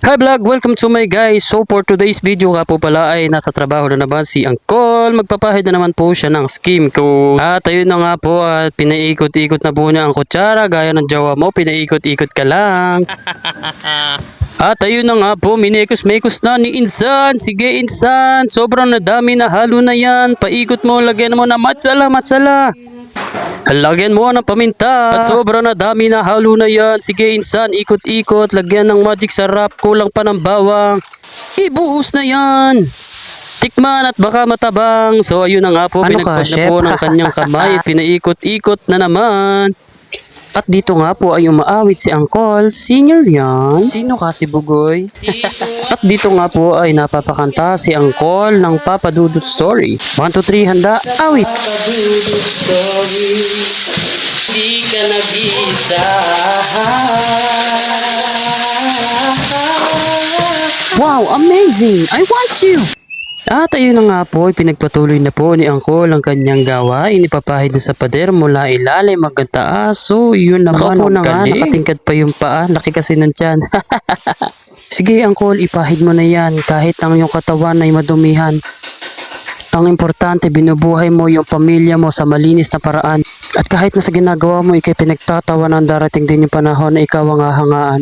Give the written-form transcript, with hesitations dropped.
Hi vlog! Welcome to my guys. So for today's video nga po pala ay nasa trabaho na naman si Uncle. Magpapahid na naman po siya ng scheme ko. At ayun na nga po at pinaikot-ikot na po niya ang kutsara gaya ng jawa mo. Pinaikot-ikot ka lang. At ayun na nga po, minekos-mekos na ni Insan. Sige Insan, sobrang nadami na halo na yan. Paikot mo, lagyan mo na matsala. Lagyan mo ng paminta. At sobrang nadami na halo na yan. Sige Insan, ikot-ikot. Lagyan ng magic sarap. Kulang pa ng bawang. Ibuhos na yan. Tikman at baka matabang. So ayun na nga po, pinagpad na po ng kanyang kamay. At pinaikot-ikot na naman. At dito nga po ay umaawit si Uncle. Senior yan. Sino ka si Bugoy? At dito nga po ay napapakanta si Uncle ng Papa Dudut Story. 1, 2, 3, handa, awit! Di ka nag-isa. Wow, amazing! I want you! At ayun na nga po, pinagpatuloy na po ni Uncle ang kanyang gawain. Ipapahid na sa pader mula ilalim hanggang taas. So, yun naman. Ako na nga, nakatingkad pa yung paa. Laki kasi ng tiyan. Sige Uncle, ipahid mo na yan kahit ang iyong katawan ay madumihan. Ang importante, binubuhay mo yung pamilya mo sa malinis na paraan. At kahit na sa ginagawa mo, ikay pinagtatawanan, darating din yung panahon na ikaw ang hahangaan.